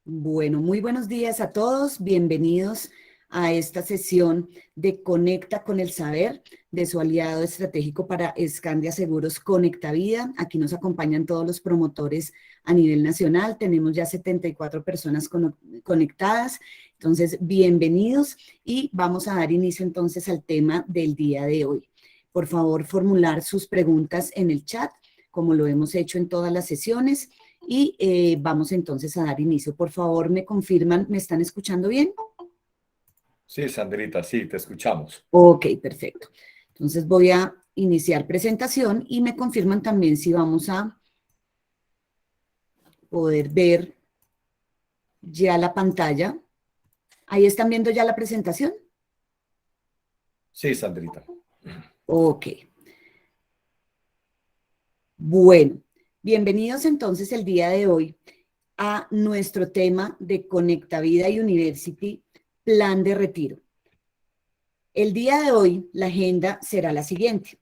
Bueno, muy buenos días a todos. Bienvenidos a esta sesión de Conecta con el Saber de su aliado estratégico para Scandia Seguros Conecta Vida. Aquí nos acompañan todos los promotores a nivel nacional. Tenemos ya 74 personas conectadas. Entonces, bienvenidos y vamos a dar inicio entonces al tema del día de hoy. Por favor, formular sus preguntas en el chat, como lo hemos hecho en todas las sesiones. Y vamos entonces a dar inicio. Por favor, ¿me confirman? ¿Me están escuchando bien? Sí, Sandrita, sí, te escuchamos. Ok, perfecto. Entonces voy a iniciar presentación y me confirman también si vamos a poder ver ya la pantalla. ¿Ahí están viendo ya la presentación? Sí, Sandrita. Ok. Bueno, bienvenidos entonces el día de hoy a nuestro tema de Conecta Vida y University, Plan de Retiro. El día de hoy la agenda será la siguiente.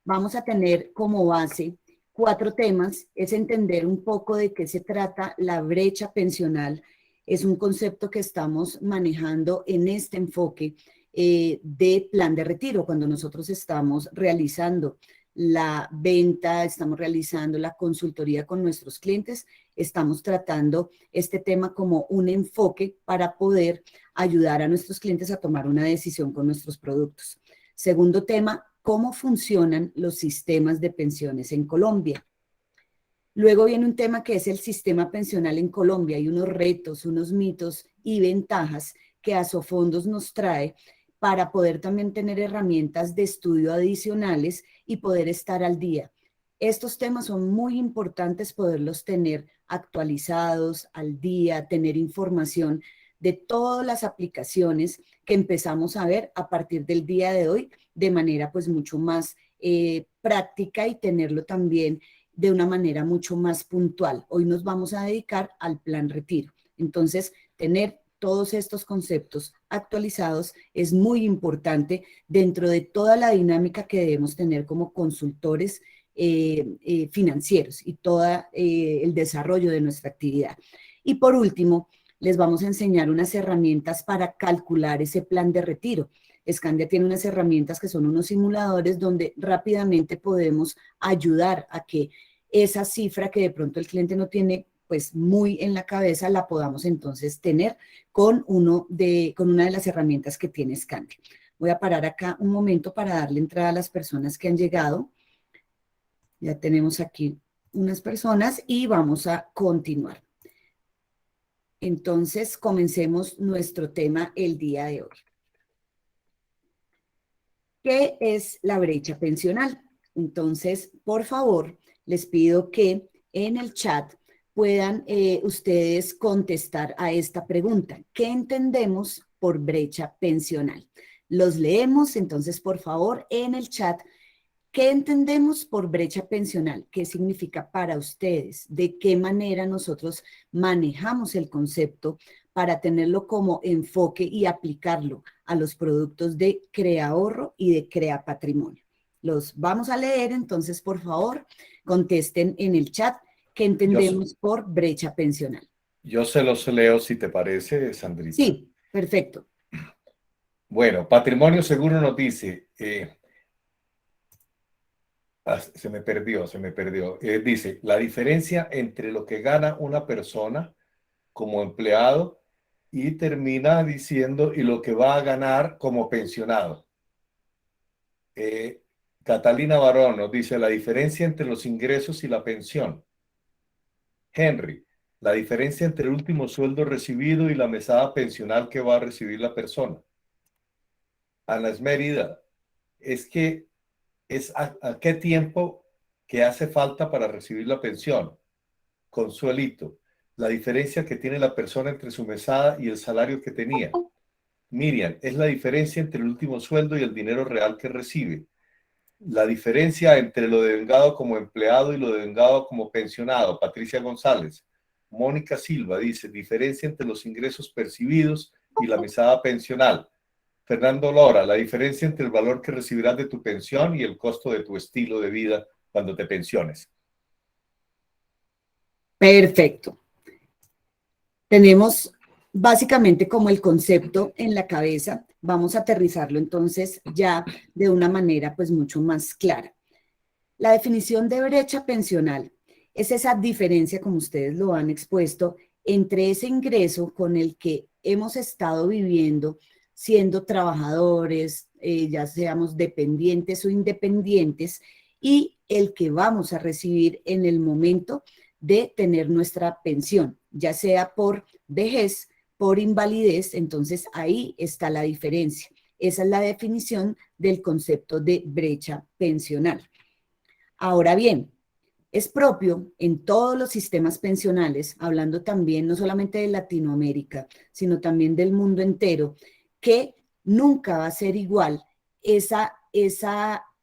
Vamos a tener como base 4 temas. Es entender un poco de qué se trata la brecha pensional. Es un concepto que estamos manejando en este enfoque de plan de retiro, cuando nosotros estamos realizando la venta, estamos realizando la consultoría con nuestros clientes, estamos tratando este tema como un enfoque para poder ayudar a nuestros clientes a tomar una decisión con nuestros productos. Segundo tema, cómo funcionan los sistemas de pensiones en Colombia. Luego viene un tema que es el sistema pensional en Colombia. Hay unos retos, unos mitos y ventajas que Asofondos nos trae para poder también tener herramientas de estudio adicionales y poder estar al día. Estos temas son muy importantes poderlos tener actualizados, al día, tener información de todas las aplicaciones que empezamos a ver a partir del día de hoy de manera pues mucho más práctica y tenerlo también de una manera mucho más puntual. Hoy nos vamos a dedicar al plan retiro. Entonces, tener todos estos conceptos actualizados es muy importante dentro de toda la dinámica que debemos tener como consultores financieros y todo el desarrollo de nuestra actividad. Y por último, les vamos a enseñar unas herramientas para calcular ese plan de retiro. Scandia tiene unas herramientas que son unos simuladores donde rápidamente podemos ayudar a que esa cifra que de pronto el cliente no tiene pues muy en la cabeza, la podamos entonces tener con una de las herramientas que tiene Scandia. Voy a parar acá un momento para darle entrada a las personas que han llegado. Ya tenemos aquí unas personas y vamos a continuar. Entonces, comencemos nuestro tema el día de hoy. ¿Qué es la brecha pensional? Entonces, por favor, les pido que en el chat puedan ustedes contestar a esta pregunta. ¿Qué entendemos por brecha pensional? Los leemos, entonces, por favor, en el chat. ¿Qué entendemos por brecha pensional? ¿Qué significa para ustedes? ¿De qué manera nosotros manejamos el concepto para tenerlo como enfoque y aplicarlo a los productos de Crea Ahorro y de Crea Patrimonio? Los vamos a leer, entonces, por favor, contesten en el chat qué entendemos por brecha pensional. Yo se los leo si te parece, Sandrita. Sí, perfecto. Bueno, Patrimonio Seguro nos dice, se me perdió. Dice, la diferencia entre lo que gana una persona como empleado y termina diciendo y lo que va a ganar como pensionado. Catalina Barón nos dice la diferencia entre los ingresos y la pensión. Henry, la diferencia entre el último sueldo recibido y la mesada pensional que va a recibir la persona. Ana Esmerida, es que es a qué tiempo que hace falta para recibir la pensión. Consuelito, la diferencia que tiene la persona entre su mesada y el salario que tenía. Miriam, es la diferencia entre el último sueldo y el dinero real que recibe. La diferencia entre lo devengado como empleado y lo devengado como pensionado. Patricia González. Mónica Silva dice, diferencia entre los ingresos percibidos y la mesada pensional. Fernando Lora, la diferencia entre el valor que recibirás de tu pensión y el costo de tu estilo de vida cuando te pensiones. Perfecto. Tenemos básicamente como el concepto en la cabeza. Vamos a aterrizarlo entonces ya de una manera pues mucho más clara. La definición de brecha pensional es esa diferencia, como ustedes lo han expuesto, entre ese ingreso con el que hemos estado viviendo siendo trabajadores, ya seamos dependientes o independientes, y el que vamos a recibir en el momento de tener nuestra pensión, ya sea por vejez, por invalidez. Entonces ahí está la diferencia. Esa es la definición del concepto de brecha pensional. Ahora bien, es propio en todos los sistemas pensionales, hablando también no solamente de Latinoamérica, sino también del mundo entero, que nunca va a ser igual esa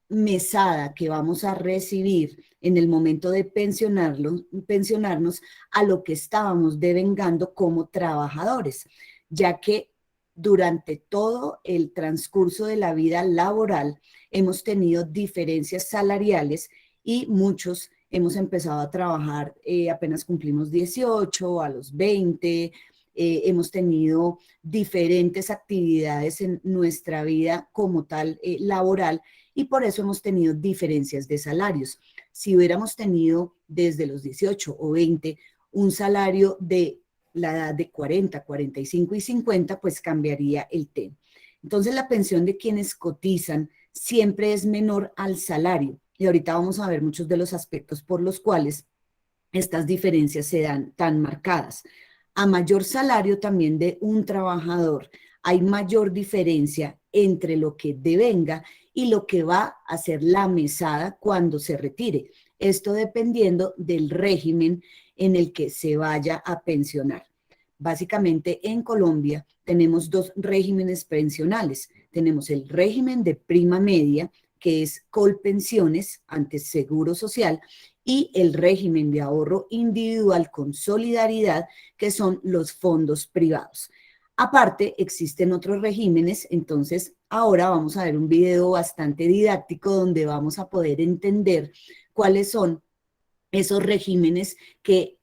mesada que vamos a recibir en el momento de pensionarnos a lo que estábamos devengando como trabajadores, ya que durante todo el transcurso de la vida laboral hemos tenido diferencias salariales y muchos hemos empezado a trabajar apenas cumplimos 18, a los 20, hemos tenido diferentes actividades en nuestra vida como tal laboral y por eso hemos tenido diferencias de salarios. Si hubiéramos tenido desde los 18 o 20 un salario de la edad de 40, 45 y 50, pues cambiaría el tema. Entonces la pensión de quienes cotizan siempre es menor al salario. Y ahorita vamos a ver muchos de los aspectos por los cuales estas diferencias se dan tan marcadas. A mayor salario también de un trabajador, hay mayor diferencia entre lo que devenga y lo que va a ser la mesada cuando se retire. Esto dependiendo del régimen en el que se vaya a pensionar. Básicamente en Colombia tenemos dos regímenes pensionales. Tenemos el régimen de prima media, que es Colpensiones, antes Seguro Social, y el régimen de ahorro individual con solidaridad, que son los fondos privados. Aparte, existen otros regímenes, entonces ahora vamos a ver un video bastante didáctico donde vamos a poder entender cuáles son esos regímenes que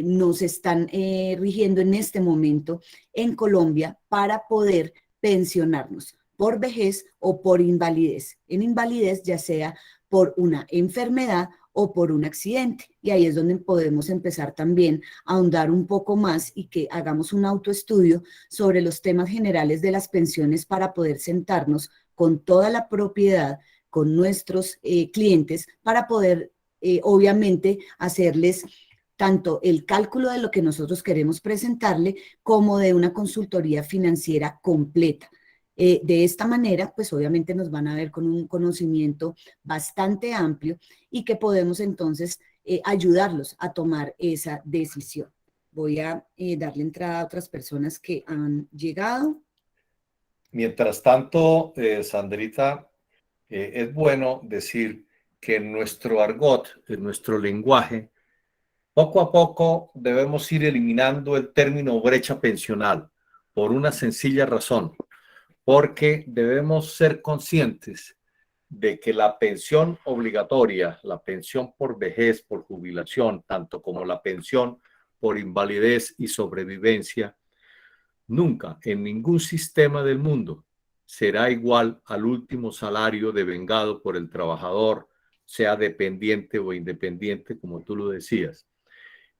nos están rigiendo en este momento en Colombia para poder pensionarnos por vejez o por invalidez. En invalidez ya sea por una enfermedad o por un accidente. Y ahí es donde podemos empezar también a ahondar un poco más y que hagamos un autoestudio sobre los temas generales de las pensiones para poder sentarnos con toda la propiedad, con nuestros clientes, para poder obviamente hacerles tanto el cálculo de lo que nosotros queremos presentarle como de una consultoría financiera completa. De esta manera, pues obviamente nos van a ver con un conocimiento bastante amplio y que podemos entonces ayudarlos a tomar esa decisión. Voy a darle entrada a otras personas que han llegado. Mientras tanto, Sandrita, es bueno decir que en nuestro argot, en nuestro lenguaje, poco a poco debemos ir eliminando el término brecha pensional por una sencilla razón, porque debemos ser conscientes de que la pensión obligatoria, la pensión por vejez, por jubilación, tanto como la pensión por invalidez y sobrevivencia, nunca en ningún sistema del mundo será igual al último salario devengado por el trabajador, sea dependiente o independiente, como tú lo decías.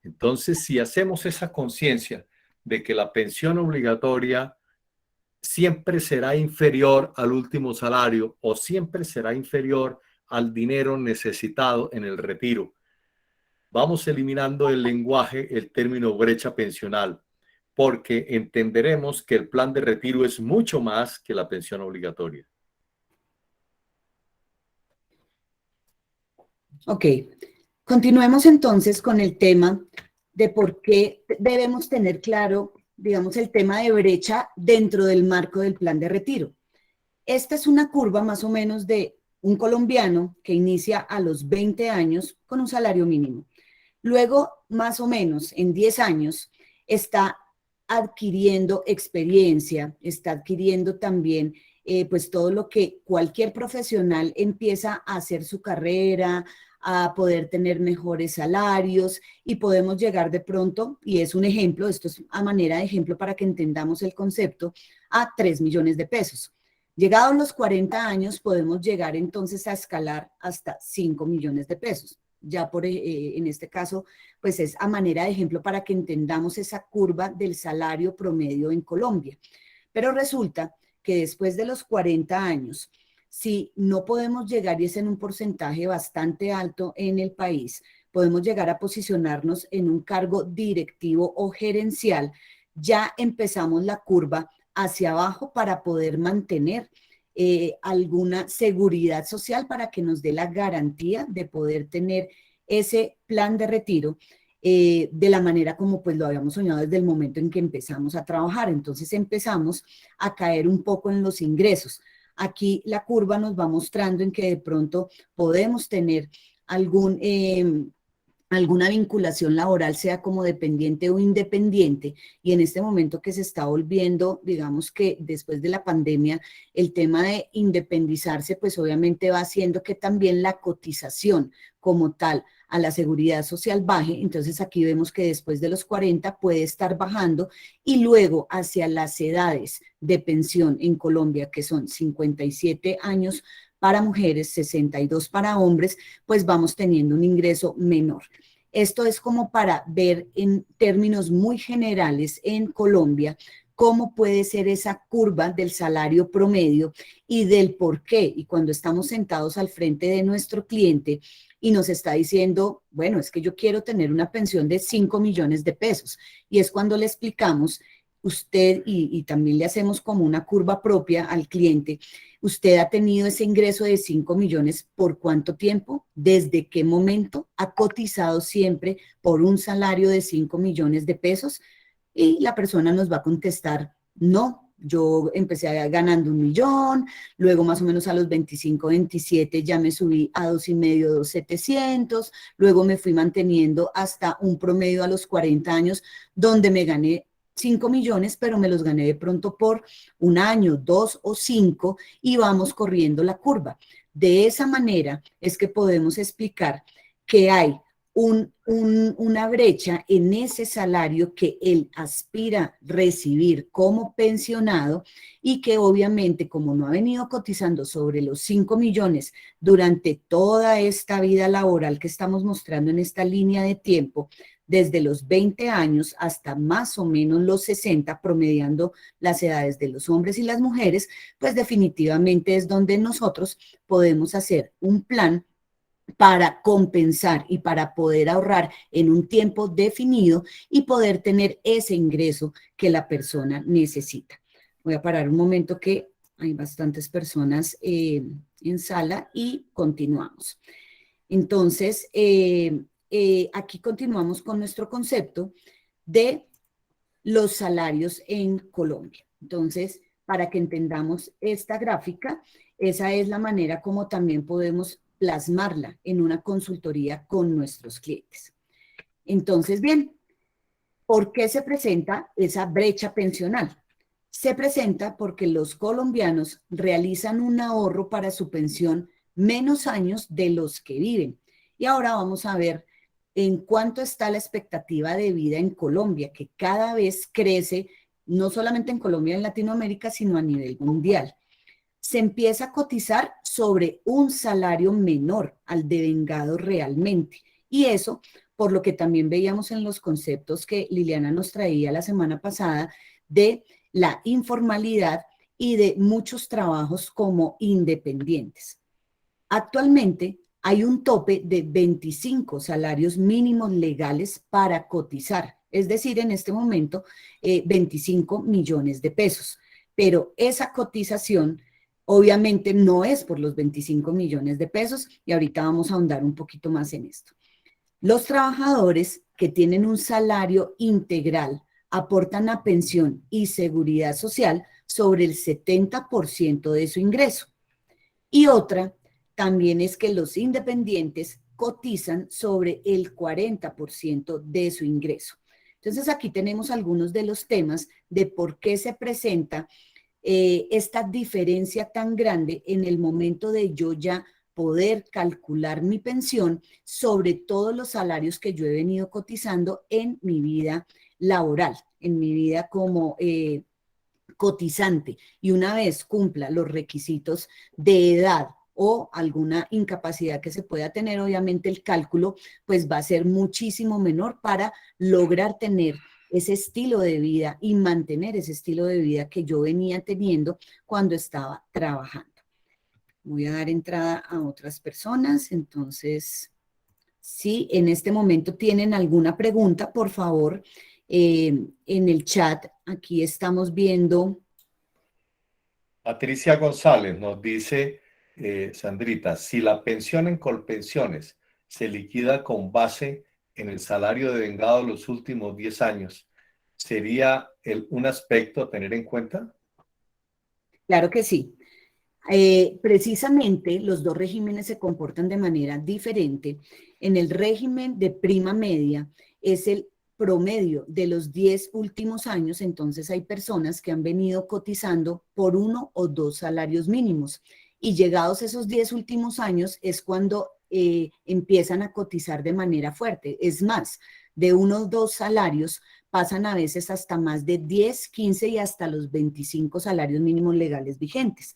Entonces, si hacemos esa conciencia de que la pensión obligatoria siempre será inferior al último salario o siempre será inferior al dinero necesitado en el retiro, vamos eliminando el lenguaje, el término brecha pensional, porque entenderemos que el plan de retiro es mucho más que la pensión obligatoria. Ok, continuemos entonces con el tema de por qué debemos tener claro, digamos, el tema de brecha dentro del marco del plan de retiro. Esta es una curva más o menos de un colombiano que inicia a los 20 años con un salario mínimo. Luego, más o menos en 10 años, está adquiriendo experiencia, está adquiriendo también pues todo lo que cualquier profesional empieza a hacer su carrera, a poder tener mejores salarios y podemos llegar de pronto, y es un ejemplo, esto es a manera de ejemplo para que entendamos el concepto, a 3 millones de pesos. Llegados los 40 años podemos llegar entonces a escalar hasta 5 millones de pesos. Ya en este caso, pues es a manera de ejemplo para que entendamos esa curva del salario promedio en Colombia. Pero resulta que después de los 40 años, si no podemos llegar, y es en un porcentaje bastante alto en el país, podemos llegar a posicionarnos en un cargo directivo o gerencial, ya empezamos la curva hacia abajo para poder mantener alguna seguridad social para que nos dé la garantía de poder tener ese plan de retiro de la manera como pues lo habíamos soñado desde el momento en que empezamos a trabajar. Entonces empezamos a caer un poco en los ingresos. Aquí la curva nos va mostrando en que de pronto podemos tener alguna vinculación laboral, sea como dependiente o independiente, y en este momento que se está volviendo, digamos que después de la pandemia, el tema de independizarse, pues obviamente va haciendo que también la cotización como tal a la seguridad social baje. Entonces aquí vemos que después de los 40 puede estar bajando y luego hacia las edades de pensión en Colombia, que son 57 años para mujeres, 62 para hombres, pues vamos teniendo un ingreso menor. Esto es como para ver en términos muy generales en Colombia cómo puede ser esa curva del salario promedio y del por qué. Y cuando estamos sentados al frente de nuestro cliente y nos está diciendo, bueno, es que yo quiero tener una pensión de 5 millones de pesos. Y es cuando le explicamos, usted, y también le hacemos como una curva propia al cliente, usted ha tenido ese ingreso de 5 millones, ¿por cuánto tiempo? ¿Desde qué momento ha cotizado siempre por un salario de 5 millones de pesos? Y la persona nos va a contestar, no, yo empecé ganando 1 millón, luego más o menos a los 25, 27 ya me subí a 2,5, 2,700, luego me fui manteniendo hasta un promedio a los 40 años donde me gané 5 millones, pero me los gané de pronto por 1 año, 2 o 5 y vamos corriendo la curva. De esa manera es que podemos explicar que hay una brecha en ese salario que él aspira a recibir como pensionado y que obviamente como no ha venido cotizando sobre los 5 millones durante toda esta vida laboral que estamos mostrando en esta línea de tiempo, desde los 20 años hasta más o menos los 60, promediando las edades de los hombres y las mujeres, pues definitivamente es donde nosotros podemos hacer un plan para compensar y para poder ahorrar en un tiempo definido y poder tener ese ingreso que la persona necesita. Voy a parar un momento que hay bastantes personas en sala y continuamos. Entonces, aquí continuamos con nuestro concepto de los salarios en Colombia. Entonces, para que entendamos esta gráfica, esa es la manera como también podemos plasmarla en una consultoría con nuestros clientes. Entonces, bien, ¿por qué se presenta esa brecha pensional? Se presenta porque los colombianos realizan un ahorro para su pensión menos años de los que viven. Y ahora vamos a ver en cuánto está la expectativa de vida en Colombia, que cada vez crece, no solamente en Colombia, en Latinoamérica, sino a nivel mundial. Se empieza a cotizar sobre un salario menor al devengado realmente. Y eso, por lo que también veíamos en los conceptos que Liliana nos traía la semana pasada, de la informalidad y de muchos trabajos como independientes. Actualmente hay un tope de 25 salarios mínimos legales para cotizar, es decir, en este momento 25 millones de pesos. Pero esa cotización obviamente no es por los 25 millones de pesos y ahorita vamos a ahondar un poquito más en esto. Los trabajadores que tienen un salario integral aportan a pensión y seguridad social sobre el 70% de su ingreso. Y otra también es que los independientes cotizan sobre el 40% de su ingreso. Entonces aquí tenemos algunos de los temas de por qué se presenta esta diferencia tan grande en el momento de yo ya poder calcular mi pensión sobre todos los salarios que yo he venido cotizando en mi vida laboral, en mi vida como cotizante. Y una vez cumpla los requisitos de edad o alguna incapacidad que se pueda tener, obviamente el cálculo pues va a ser muchísimo menor para lograr tener ese estilo de vida y mantener ese estilo de vida que yo venía teniendo cuando estaba trabajando. Voy a dar entrada a otras personas, entonces, si en este momento tienen alguna pregunta, por favor, en el chat, aquí estamos viendo. Patricia González nos dice, Sandrita, si la pensión en Colpensiones se liquida con base en el salario devengado los últimos 10 años, ¿sería un aspecto a tener en cuenta? Claro que sí. Precisamente los dos regímenes se comportan de manera diferente. En el régimen de prima media es el promedio de los 10 últimos años, entonces hay personas que han venido cotizando por 1 o 2 salarios mínimos y llegados esos 10 últimos años es cuando empiezan a cotizar de manera fuerte. Es más, de 1 o 2 salarios pasan a veces hasta más de 10, 15 y hasta los 25 salarios mínimos legales vigentes.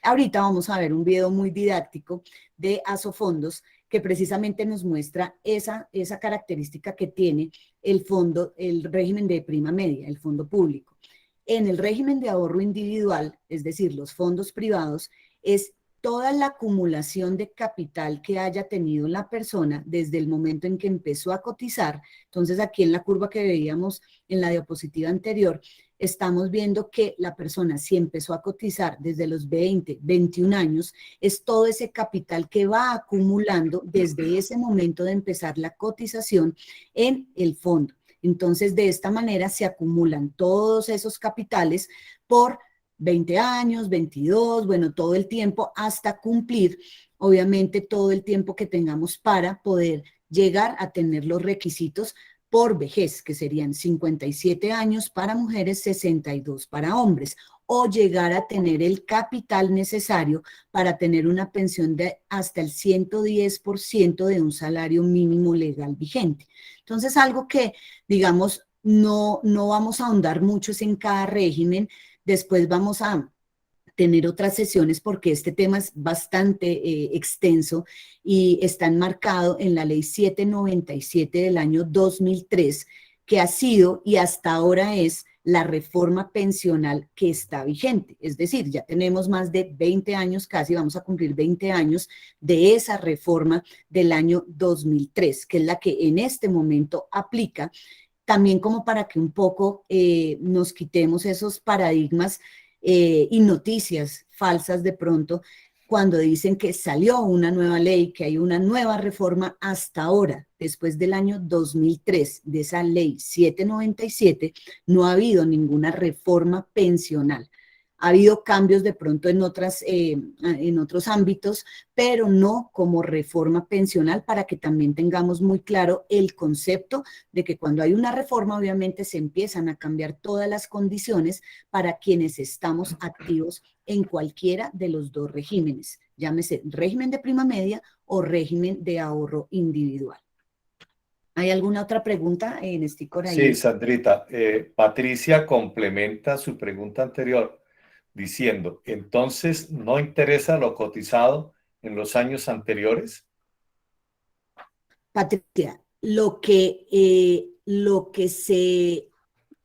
Ahorita vamos a ver un video muy didáctico de Asofondos que precisamente nos muestra esa característica que tiene el fondo, el régimen de prima media, el fondo público. En el régimen de ahorro individual, es decir, los fondos privados, es toda la acumulación de capital que haya tenido la persona desde el momento en que empezó a cotizar. Entonces, aquí en la curva que veíamos en la diapositiva anterior, estamos viendo que la persona, si empezó a cotizar desde los 20, 21 años, es todo ese capital que va acumulando desde ese momento de empezar la cotización en el fondo. Entonces, de esta manera se acumulan todos esos capitales por 20 años, 22, bueno, todo el tiempo hasta cumplir, obviamente, todo el tiempo que tengamos para poder llegar a tener los requisitos por vejez, que serían 57 años para mujeres, 62 para hombres, o llegar a tener el capital necesario para tener una pensión de hasta el 110% de un salario mínimo legal vigente. Entonces, algo que, digamos, no vamos a ahondar mucho es en cada régimen. Después vamos a tener otras sesiones porque este tema es bastante extenso y está enmarcado en la ley 797 del año 2003, que ha sido y hasta ahora es la reforma pensional que está vigente. Es decir, ya tenemos más de 20 años, casi vamos a cumplir 20 años de esa reforma del año 2003, que es la que en este momento aplica, también como para que un poco nos quitemos esos paradigmas y noticias falsas de pronto cuando dicen que salió una nueva ley, que hay una nueva reforma hasta ahora, después del año 2003, de esa ley 797, no ha habido ninguna reforma pensional. Ha habido cambios de pronto en otros ámbitos, pero no como reforma pensional, para que también tengamos muy claro el concepto de que cuando hay una reforma, obviamente se empiezan a cambiar todas las condiciones para quienes estamos activos en cualquiera de los dos regímenes, llámese régimen de prima media o régimen de ahorro individual. ¿Hay alguna otra pregunta, Nestícor? Sí, Sandrita. Patricia complementa su pregunta anterior diciendo, entonces, ¿no interesa lo cotizado en los años anteriores? Patricia, lo que se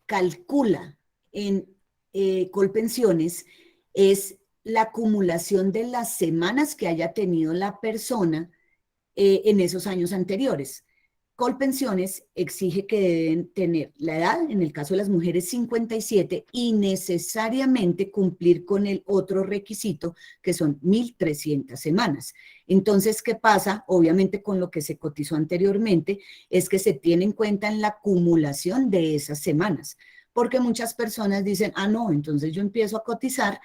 calcula en Colpensiones es la acumulación de las semanas que haya tenido la persona en esos años anteriores. Colpensiones exige que deben tener la edad, en el caso de las mujeres 57, y necesariamente cumplir con el otro requisito, que son 1.300 semanas. Entonces, ¿qué pasa? Obviamente con lo que se cotizó anteriormente, es que se tiene en cuenta en la acumulación de esas semanas, porque muchas personas dicen, ah, no, entonces yo empiezo a cotizar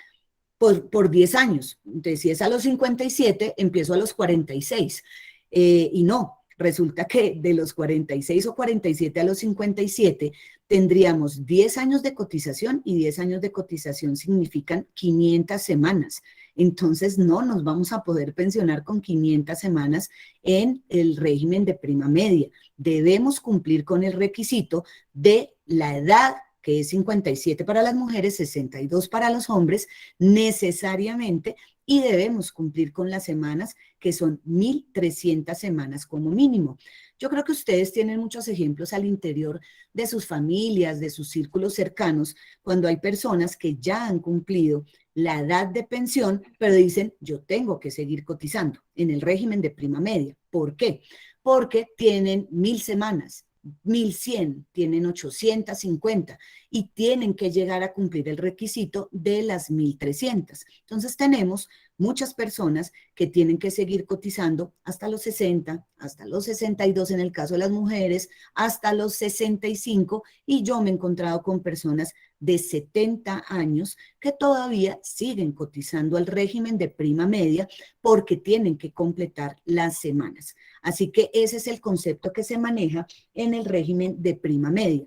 por 10 años. Entonces, si es a los 57, empiezo a los 46. Y no. Resulta que de los 46 o 47 a los 57 tendríamos 10 años de cotización y 10 años de cotización significan 500 semanas. Entonces no nos vamos a poder pensionar con 500 semanas en el régimen de prima media. Debemos cumplir con el requisito de la edad, que es 57 para las mujeres, 62 para los hombres, necesariamente, y debemos cumplir con las semanas, que son 1.300 semanas como mínimo. Yo creo que ustedes tienen muchos ejemplos al interior de sus familias, de sus círculos cercanos, cuando hay personas que ya han cumplido la edad de pensión, pero dicen, yo tengo que seguir cotizando en el régimen de prima media. ¿Por qué? Porque tienen 1.000 semanas, 1.100, tienen 850 y tienen que llegar a cumplir el requisito de las 1.300. Entonces tenemos muchas personas que tienen que seguir cotizando hasta los 60, hasta los 62 en el caso de las mujeres, hasta los 65, y yo me he encontrado con personas de 70 años que todavía siguen cotizando al régimen de prima media porque tienen que completar las semanas. Así que ese es el concepto que se maneja en el régimen de prima media.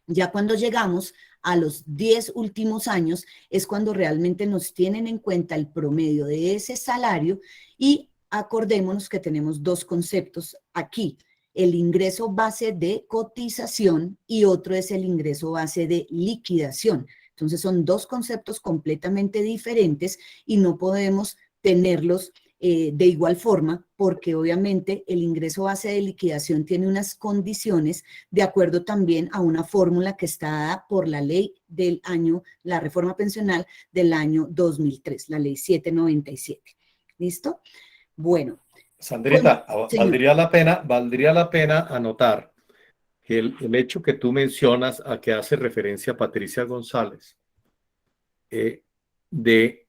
Ya cuando llegamos a los 10 últimos años es cuando realmente nos tienen en cuenta el promedio de ese salario, y acordémonos que tenemos dos conceptos aquí: el ingreso base de cotización y otro es el ingreso base de liquidación. Entonces son dos conceptos completamente diferentes y no podemos tenerlos de igual forma, porque obviamente el ingreso base de liquidación tiene unas condiciones de acuerdo también a una fórmula que está dada por la ley del año, la reforma pensional del año 2003, la ley 797. ¿Listo? Bueno. Sandrita, Señor. valdría la pena anotar que el hecho que tú mencionas, a que hace referencia Patricia González, de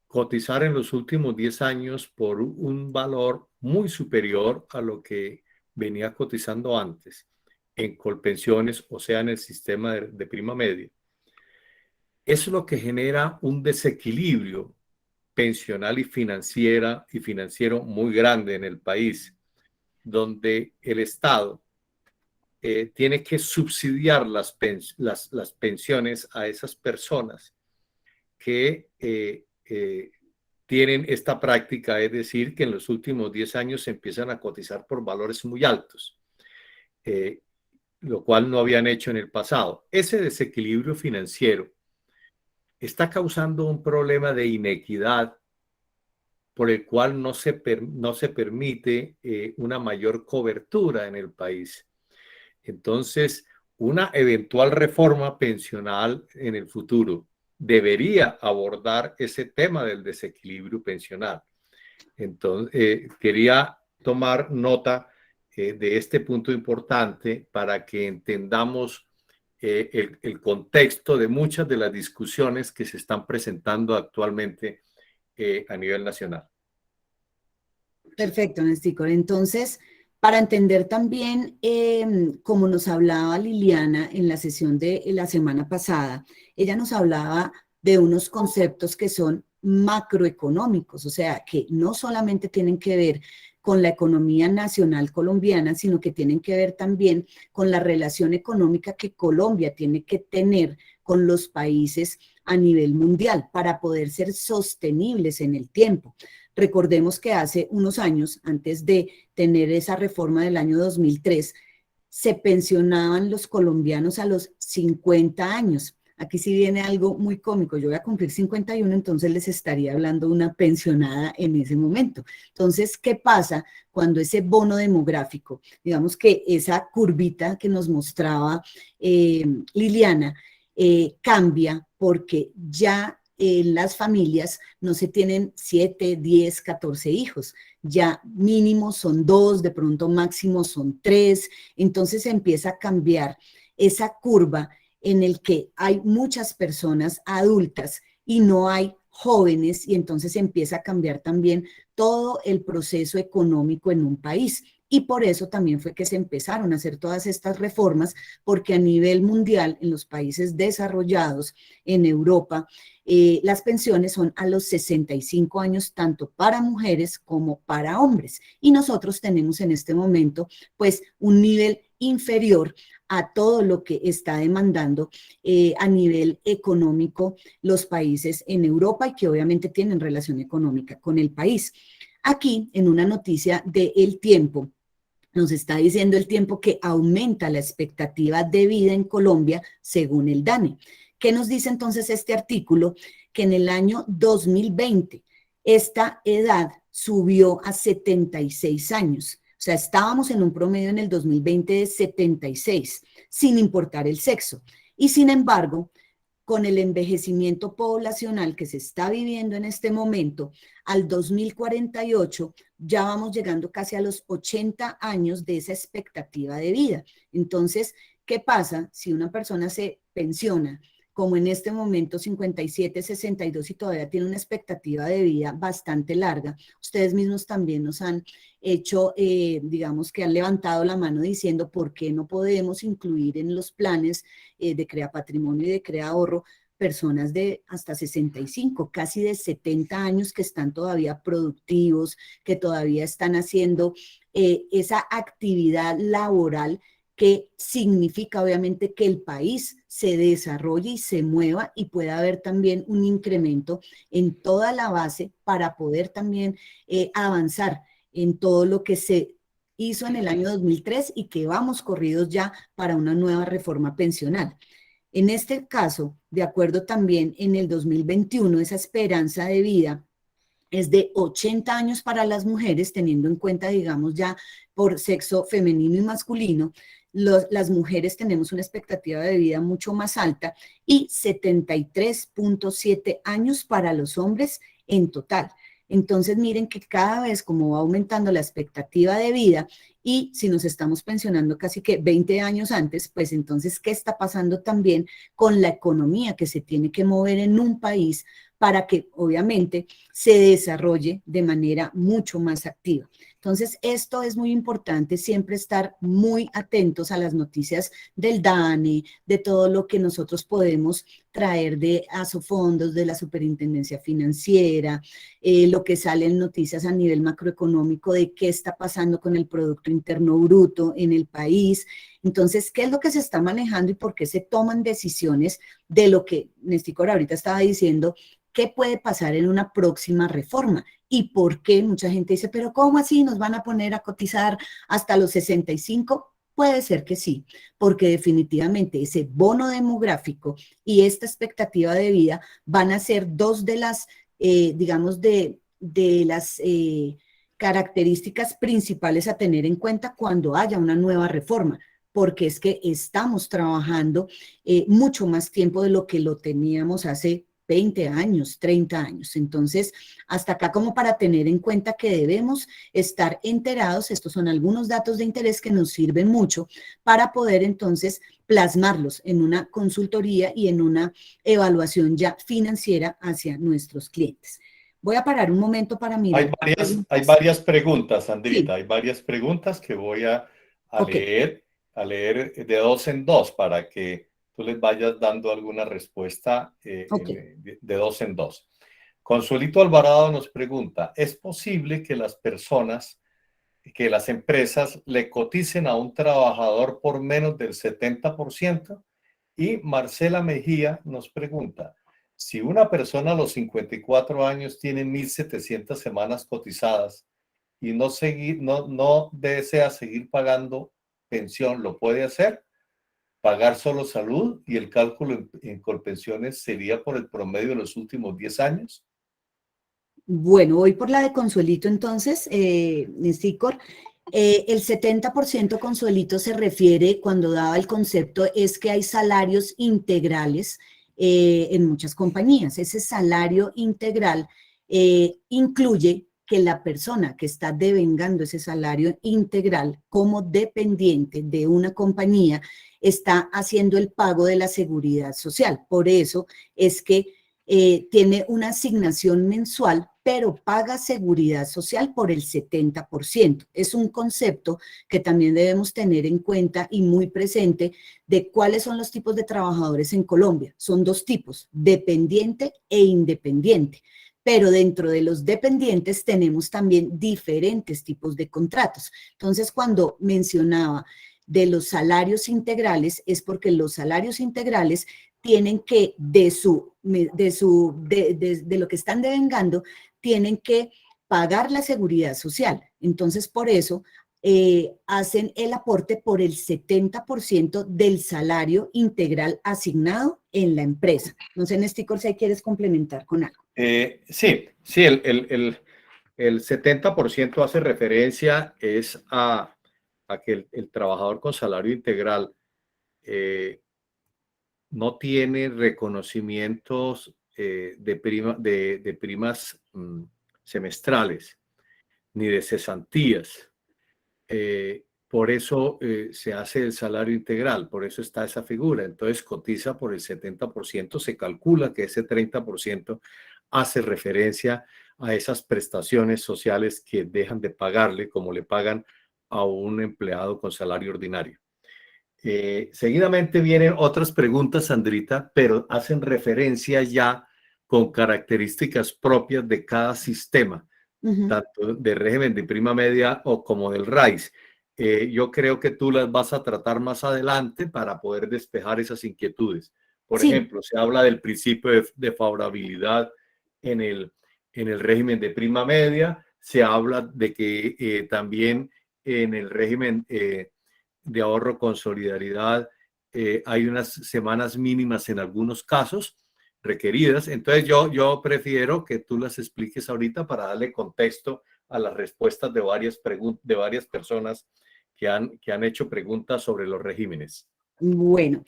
cotizar en los últimos 10 años por un valor muy superior a lo que venía cotizando antes en Colpensiones, o sea, en el sistema de prima media. Eso es lo que genera un desequilibrio pensional y financiero muy grande en el país, donde el Estado tiene que subsidiar las pensiones a esas personas que tienen esta práctica, es decir, que en los últimos 10 años se empiezan a cotizar por valores muy altos, lo cual no habían hecho en el pasado. Ese desequilibrio financiero está causando un problema de inequidad por el cual no se permite una mayor cobertura en el país. Entonces, una eventual reforma pensional en el futuro debería abordar ese tema del desequilibrio pensional. Entonces, quería tomar nota de este punto importante para que entendamos el contexto de muchas de las discusiones que se están presentando actualmente a nivel nacional. Perfecto, Néstor. Entonces, para entender también, como nos hablaba Liliana en la sesión de la semana pasada, ella nos hablaba de unos conceptos que son macroeconómicos, o sea, que no solamente tienen que ver con la economía nacional colombiana, sino que tienen que ver también con la relación económica que Colombia tiene que tener con los países a nivel mundial para poder ser sostenibles en el tiempo. Recordemos que hace unos años, antes de tener esa reforma del año 2003, se pensionaban los colombianos a los 50 años. Aquí sí viene algo muy cómico. Yo voy a cumplir 51, entonces les estaría hablando de una pensionada en ese momento. Entonces, ¿qué pasa cuando ese bono demográfico, digamos que esa curvita que nos mostraba Liliana, cambia porque ya en las familias no se tienen 7, 10, 14 hijos, ya mínimo son 2, de pronto máximo son 3, entonces empieza a cambiar esa curva en el que hay muchas personas adultas y no hay jóvenes, y entonces empieza a cambiar también todo el proceso económico en un país. y por eso también fue que se empezaron a hacer todas estas reformas, porque a nivel mundial, en los países desarrollados, en Europa, las pensiones son a los 65 años, tanto para mujeres como para hombres. Y nosotros tenemos en este momento, pues, un nivel inferior a todo lo que está demandando a nivel económico los países en Europa y que obviamente tienen relación económica con el país. Aquí, en una noticia de El Tiempo, nos está diciendo El Tiempo que aumenta la expectativa de vida en Colombia según el DANE. ¿Qué nos dice entonces este artículo? Que en el año 2020 esta edad subió a 76 años. O sea, estábamos en un promedio en el 2020 de 76, sin importar el sexo. Y sin embargo, con el envejecimiento poblacional que se está viviendo en este momento, al 2048 ya vamos llegando casi a los 80 años de esa expectativa de vida. Entonces, ¿qué pasa si una persona se pensiona como en este momento 57, 62 y todavía tiene una expectativa de vida bastante larga? Ustedes mismos también nos han hecho, digamos que han levantado la mano diciendo por qué no podemos incluir en los planes de Crea Patrimonio y de Crea Ahorro personas de hasta 65, casi de 70 años que están todavía productivos, que todavía están haciendo esa actividad laboral que significa obviamente que el país se desarrolle y se mueva y pueda haber también un incremento en toda la base para poder también avanzar en todo lo que se hizo en el año 2003 y que vamos corridos ya para una nueva reforma pensional. En este caso, de acuerdo también en el 2021, esa esperanza de vida es de 80 años para las mujeres, teniendo en cuenta, digamos, ya por sexo femenino y masculino. Las mujeres tenemos una expectativa de vida mucho más alta y 73.7 años para los hombres en total. Entonces, miren que cada vez como va aumentando la expectativa de vida y si nos estamos pensionando casi que 20 años antes, pues entonces, ¿qué está pasando también con la economía que se tiene que mover en un país para que obviamente se desarrolle de manera mucho más activa? Entonces, esto es muy importante, siempre estar muy atentos a las noticias del DANE, de todo lo que nosotros podemos traer de Asofondos, de la Superintendencia Financiera, lo que sale en noticias a nivel macroeconómico de qué está pasando con el Producto Interno Bruto en el país. Entonces, ¿qué es lo que se está manejando y por qué se toman decisiones de lo que Nestícor ahorita estaba diciendo? ¿Qué puede pasar en una próxima reforma? ¿Y por qué? Mucha gente dice, pero ¿cómo así nos van a poner a cotizar hasta los 65? Puede ser que sí, porque definitivamente ese bono demográfico y esta expectativa de vida van a ser dos de las, digamos, de las características principales a tener en cuenta cuando haya una nueva reforma, porque es que estamos trabajando mucho más tiempo de lo que lo teníamos hace 20 años, 30 años. Entonces, hasta acá como para tener en cuenta que debemos estar enterados, estos son algunos datos de interés que nos sirven mucho para poder entonces plasmarlos en una consultoría y en una evaluación ya financiera hacia nuestros clientes. Voy a parar un momento para mirar. Hay varias preguntas, Sí, Sandrita, hay varias preguntas que voy a ok, leer de dos en dos para que tú les vayas dando alguna respuesta ok. de dos en dos. Consuelito Alvarado nos pregunta, ¿es posible que las personas, que las empresas le coticen a un trabajador por menos del 70%? Y Marcela Mejía nos pregunta, si una persona a los 54 años tiene 1.700 semanas cotizadas y no desea seguir pagando pensión, ¿lo puede hacer? Pagar solo salud y el cálculo en Colpensiones sería por el promedio de los últimos 10 años. Bueno, voy por la de Consuelito entonces, Sicor. El 70% Consuelito se refiere, cuando daba el concepto, es que hay salarios integrales en muchas compañías. Ese salario integral incluye que la persona que está devengando ese salario integral como dependiente de una compañía está haciendo el pago de la seguridad social. Por eso es que tiene una asignación mensual, pero paga seguridad social por el 70%. Es un concepto que también debemos tener en cuenta y muy presente de cuáles son los tipos de trabajadores en Colombia. Son dos tipos, dependiente e independiente. Pero dentro de los dependientes tenemos también diferentes tipos de contratos. Entonces, cuando mencionaba de los salarios integrales, es porque los salarios integrales tienen que, de lo que están devengando, tienen que pagar la seguridad social. Entonces, por eso hacen el aporte por el 70% del salario integral asignado en la empresa. No sé, Néstor, si quieres complementar con algo. Sí, el 70% hace referencia a que el trabajador con salario integral no tiene reconocimientos de primas semestrales ni de cesantías. Por eso se hace el salario integral, por eso está esa figura. Entonces cotiza por el 70%, se calcula que ese 30% hace referencia a esas prestaciones sociales que dejan de pagarle como le pagan a un empleado con salario ordinario. Seguidamente vienen otras preguntas, Sandrita, pero hacen referencia ya con características propias de cada sistema, tanto de régimen de prima media o como del RAIS. Yo creo que tú las vas a tratar más adelante para poder despejar esas inquietudes. Por ejemplo, se habla del principio de favorabilidad en el régimen de prima media, se habla de que también en el régimen de ahorro con solidaridad hay unas semanas mínimas en algunos casos requeridas. Entonces yo prefiero que tú las expliques ahorita para darle contexto a las respuestas de varias personas que han hecho preguntas sobre los regímenes. Bueno,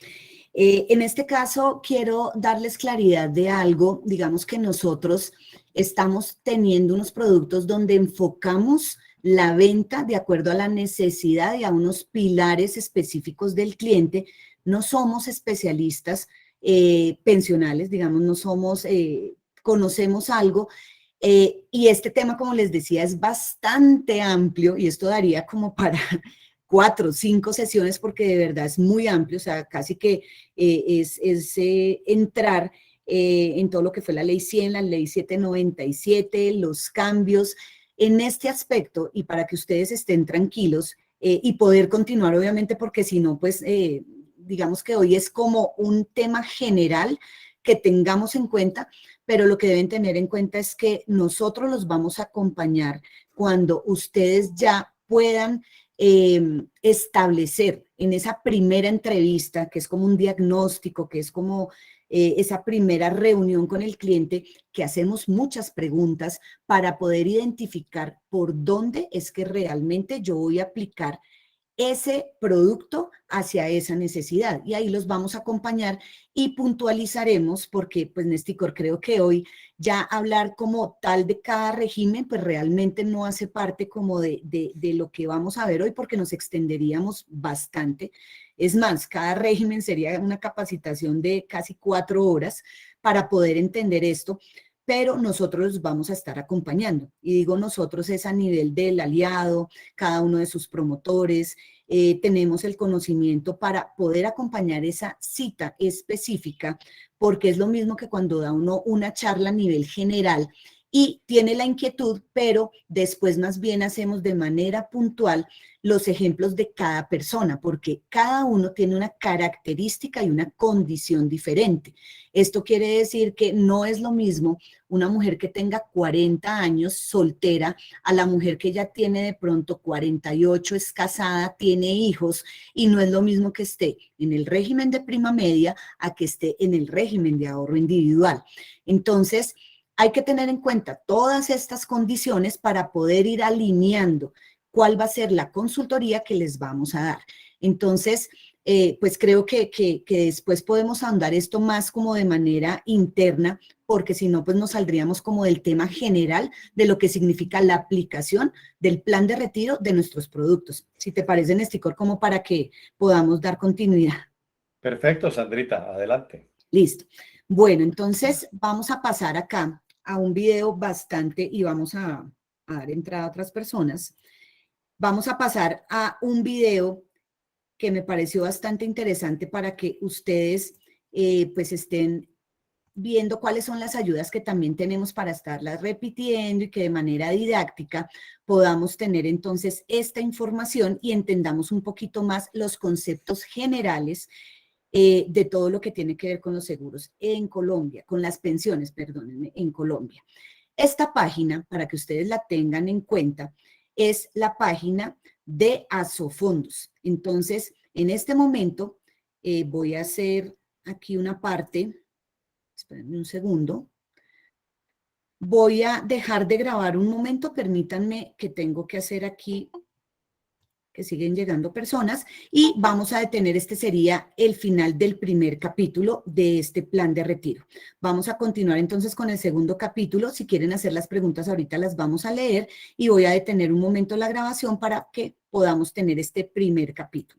en este caso quiero darles claridad de algo. Digamos que nosotros estamos teniendo unos productos donde enfocamos la venta de acuerdo a la necesidad y a unos pilares específicos del cliente. No somos especialistas pensionales, digamos, no somos, conocemos algo. Y este tema, como les decía, es bastante amplio y esto daría como para 4 o 5 sesiones porque de verdad es muy amplio, o sea, casi que es entrar en todo lo que fue la ley 100, la ley 797, los cambios en este aspecto y para que ustedes estén tranquilos y poder continuar, obviamente, porque si no, pues digamos que hoy es como un tema general que tengamos en cuenta, pero lo que deben tener en cuenta es que nosotros los vamos a acompañar cuando ustedes ya puedan establecer en esa primera entrevista, que es como un diagnóstico, que es como esa primera reunión con el cliente, que hacemos muchas preguntas para poder identificar por dónde es que realmente yo voy a aplicar ese producto hacia esa necesidad. Y ahí los vamos a acompañar y puntualizaremos, porque pues Néstor, creo que hoy ya hablar como tal de cada régimen, pues realmente no hace parte como de lo que vamos a ver hoy, porque nos extenderíamos bastante. Es más, cada régimen sería una capacitación de casi 4 horas para poder entender esto, pero nosotros los vamos a estar acompañando. Y digo nosotros es a nivel del aliado, cada uno de sus promotores, tenemos el conocimiento para poder acompañar esa cita específica, porque es lo mismo que cuando da uno una charla a nivel general y tiene la inquietud, pero después más bien hacemos de manera puntual los ejemplos de cada persona, porque cada uno tiene una característica y una condición diferente. Esto quiere decir que no es lo mismo una mujer que tenga 40 años soltera a la mujer que ya tiene de pronto 48, es casada, tiene hijos, y no es lo mismo que esté en el régimen de prima media a que esté en el régimen de ahorro individual. Entonces, hay que tener en cuenta todas estas condiciones para poder ir alineando cuál va a ser la consultoría que les vamos a dar. Entonces, pues creo que después podemos ahondar esto más como de manera interna, porque si no, pues nos saldríamos como del tema general de lo que significa la aplicación del plan de retiro de nuestros productos. Si te parece, Néstor, como para que podamos dar continuidad. Perfecto, Sandrita, adelante. Listo. Bueno, entonces vamos a pasar acá a un video bastante, y vamos a dar entrada a otras personas. Vamos a pasar a un video que me pareció bastante interesante para que ustedes pues estén viendo cuáles son las ayudas que también tenemos para estarlas repitiendo y que de manera didáctica podamos tener entonces esta información y entendamos un poquito más los conceptos generales de todo lo que tiene que ver con los seguros en Colombia, con las pensiones, perdónenme, en Colombia. Esta página, para que ustedes la tengan en cuenta, es la página de Asofondos. Entonces, en este momento voy a hacer aquí una parte, espérenme un segundo. Voy a dejar de grabar un momento, permítanme que tengo que hacer aquí, que siguen llegando personas, y vamos a detener, este sería el final del primer capítulo de este plan de retiro. Vamos a continuar entonces con el segundo capítulo. Si quieren hacer las preguntas ahorita las vamos a leer y voy a detener un momento la grabación para que podamos tener este primer capítulo.